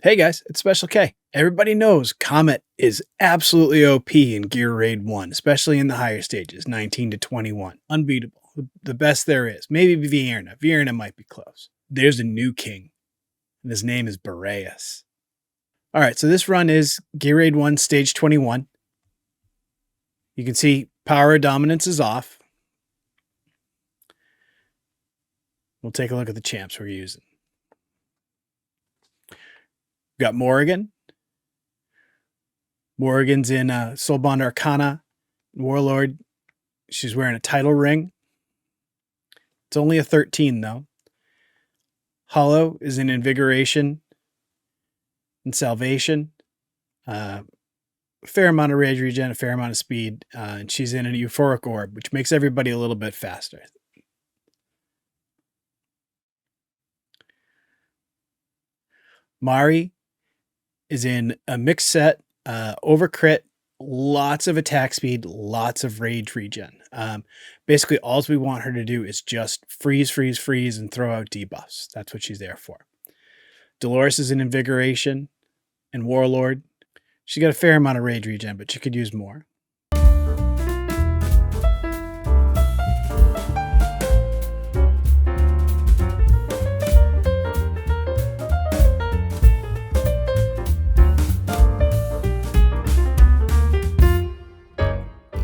Hey guys, it's Special K. Everybody knows Khamet is absolutely OP in Gear Raid 1, especially in the higher stages, 19 to 21. Unbeatable. The best there is. Maybe Vierna. Vierna might be close. There's a new king, and his name is Boreas. All right, so this run is Gear Raid 1, Stage 21. You can see power dominance is off. We'll take a look at the champs we're using. We've got Morrigan. Morrigan's in Soulbond Arcana, Warlord. She's wearing a title ring. It's only a 13, though. Hollow is in Invigoration and Salvation. A fair amount of rage regen, a fair amount of speed. And she's in a Euphoric Orb, which makes everybody a little bit faster. Mari is in a mixed set, over crit, lots of attack speed, lots of rage regen. Basically, all we want her to do is just freeze, freeze, freeze, and throw out debuffs. That's what she's there for. Dolores is in Invigoration and Warlord. She got a fair amount of rage regen, but she could use more.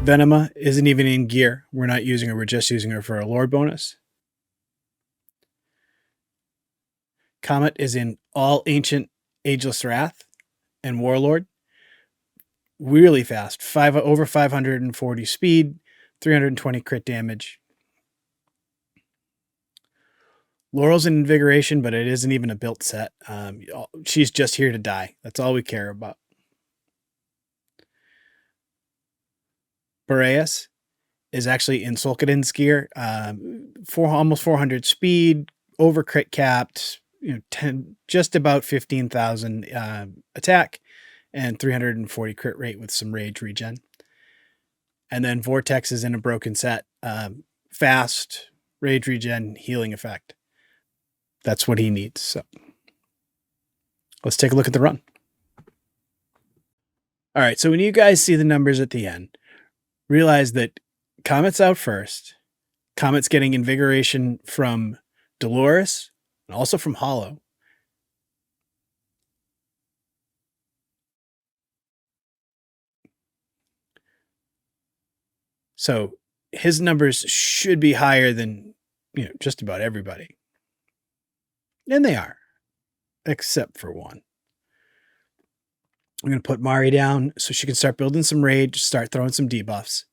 Venema isn't even in gear. We're not using her. We're just using her for a Lord bonus. Khamet is in all Ancient Ageless Wrath and Warlord. Really fast. Over 540 speed, 320 crit damage. Laurel's in Invigoration, but it isn't even a built set. She's just here to die. That's all we care about. Boreas is actually in Solkadin's gear. Almost 400 speed, over crit capped, just about 15,000 attack, and 340 crit rate with some rage regen. And then Vortex is in a broken set. Fast, rage regen, healing effect. That's what he needs. So let's take a look at the run. All right, so when you guys see the numbers at the end, realize that Khamet's out first. Khamet's getting Invigoration from Dolores and also from Hollow. So his numbers should be higher than, just about everybody. And they are, except for one. I'm going to put Mari down so she can start building some rage, start throwing some debuffs.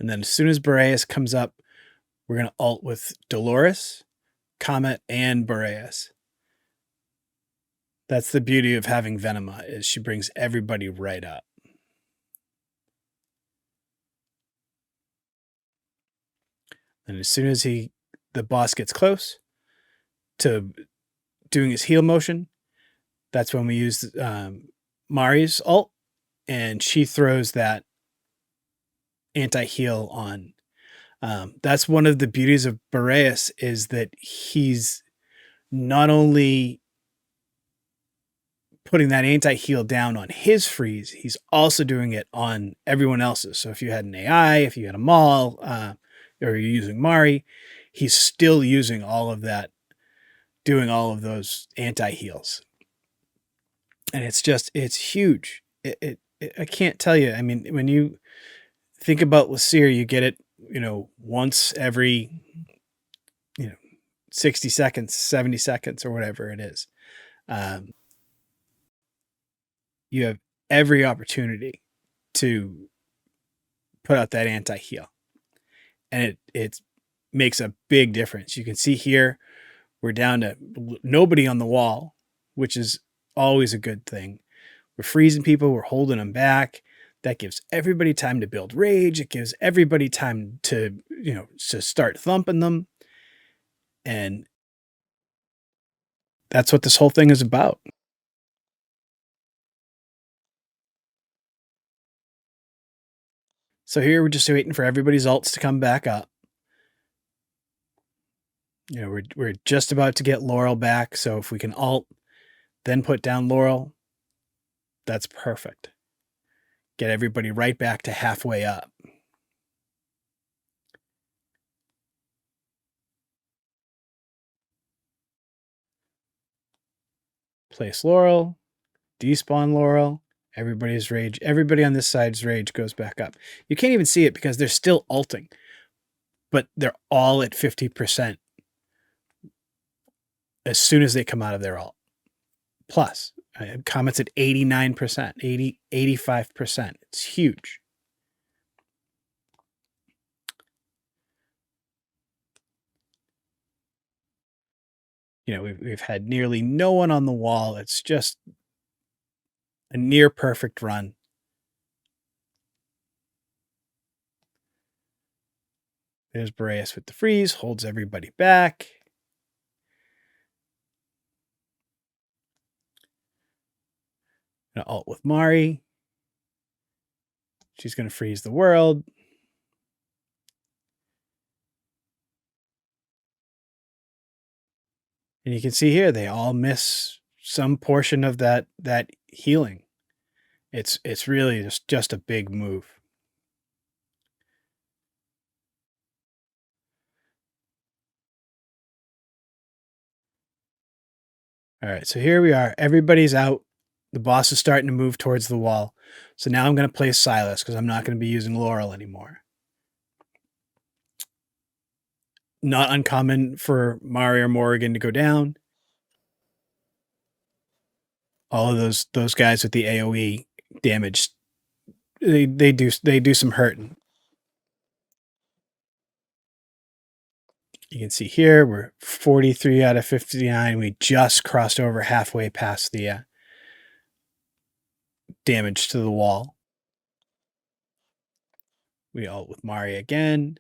And then as soon as Boreas comes up, we're going to ult with Dolores, Khamet, and Boreas. That's the beauty of having Venema, is she brings everybody right up. And as soon as the boss gets close to doing his heal motion, that's when we use Mari's ult, and she throws that anti-heal on. That's one of the beauties of Boreas, is that he's not only putting that anti-heal down on his freeze, he's also doing it on everyone else's. So if you had an AI, if you had a Maul, or you're using Mari, he's still using all of that, doing all of those anti-heals. And it's huge. I can't tell you. I mean, when you think about Lasir, you get it, once every, 60 seconds, 70 seconds, or whatever it is. You have every opportunity to put out that anti-heal. And it makes a big difference. You can see here, we're down to nobody on the wall, which is always a good thing. We're freezing people. We're holding them back. That gives everybody time to build rage. It gives everybody time to, to start thumping them. And that's what this whole thing is about. So here we're just waiting for everybody's ults to come back up. You know, we're just about to get Laurel back, so if we can ult, then put down Laurel, that's perfect. Get everybody right back to halfway up. Place Laurel, despawn Laurel, everybody's rage, everybody on this side's rage goes back up. You can't even see it because they're still ulting, but they're all at 50% as soon as they come out of their ult. Plus, Khamet's at 89%, 85%. It's huge. You know, we've had nearly no one on the wall. It's just a near perfect run. There's Boreas with the freeze, holds everybody back. Gonna ult with Mari. She's gonna freeze the world. And you can see here, they all miss some portion of that healing. It's really just a big move. All right, so here we are. Everybody's out. The boss is starting to move towards the wall. So now I'm going to play Silas because I'm not going to be using Laurel anymore. Not uncommon for Mari or Morrigan to go down. All of those guys with the AoE damage, they do some hurting. You can see here we're 43 out of 59. We just crossed over halfway past the damage to the wall. We ult with Mari again.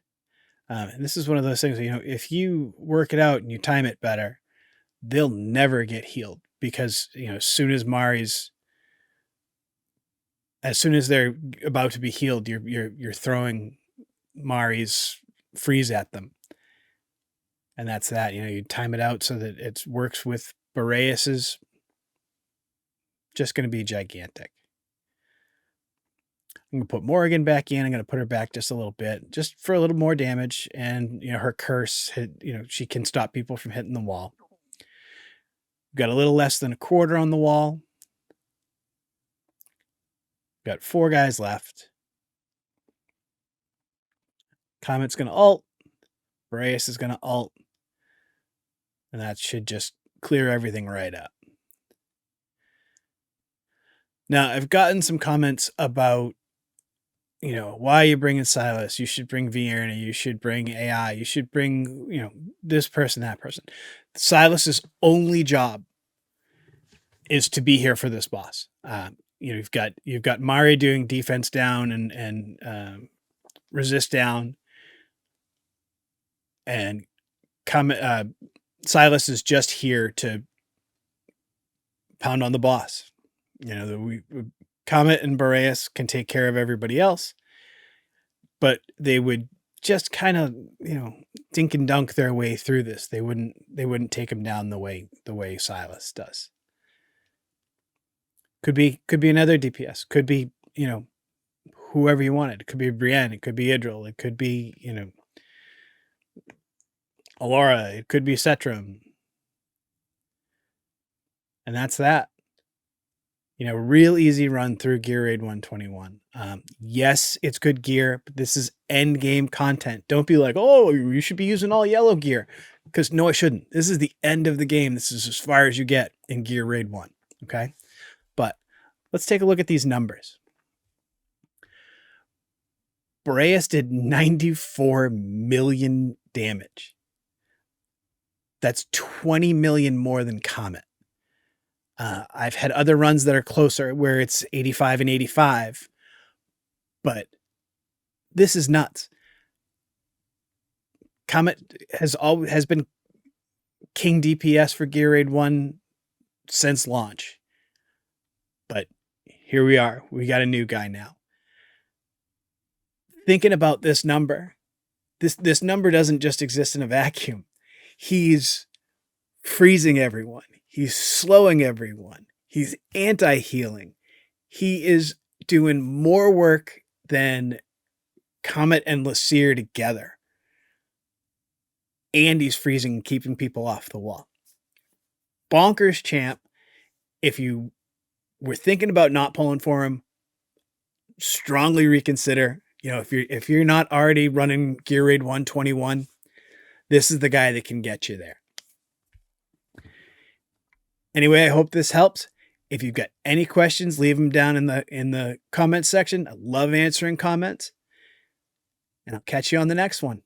And this is one of those things, you know, if you work it out and you time it better, they'll never get healed because, you know, as soon as they're about to be healed, you're throwing Mari's freeze at them. And that's that. You know, you time it out so that it works with Boreas's. Just going to be gigantic. I'm going to put Morrigan back in. I'm going to put her back just a little bit, just for a little more damage. And, you know, her curse, she can stop people from hitting the wall. We've got a little less than a quarter on the wall. We've got 4 guys left. Khamet's going to ult. Boreas is going to ult. And that should just clear everything right up. Now, I've gotten some comments about, you know, why are you bringing Silas? You should bring Vienna. You should bring AI. You should bring, you know, this person, that person. Silas's only job is to be here for this boss. You know, you've got Mari doing defense down and resist down, and Silas is just here to pound on the boss. You know, Khamet and Boreas can take care of everybody else, but they would just kind of, you know, dink and dunk their way through this. They wouldn't take him down the way Silas does. Could be another DPS. Could be, you know, whoever you wanted. It could be Brienne. It could be Idril. It could be, you know, Alora. It could be Setram. And that's that. You know, real easy run through Gear Raid 121. Yes, it's good gear, but this is end game content. Don't be like, oh, you should be using all yellow gear. Because no, I shouldn't. This is the end of the game. This is as far as you get in Gear Raid 1. Okay? But let's take a look at these numbers. Boreas did 94 million damage. That's 20 million more than Khamet. I've had other runs that are closer where it's 85 and 85, but this is nuts. Khamet has been king DPS for Gear Raid 1 since launch. But here we are. We got a new guy now. thinking about this number. This number doesn't just exist in a vacuum. He's freezing everyone. He's slowing everyone. He's anti-healing. He is doing more work than Khamet and Lasir together. And he's freezing and keeping people off the wall. Bonkers champ. If you were thinking about not pulling for him, strongly reconsider. You know, if you're not already running Gear Raid 121, this is the guy that can get you there. Anyway, I hope this helps. If you've got any questions, leave them down in the comments section. I love answering comments. And I'll catch you on the next one.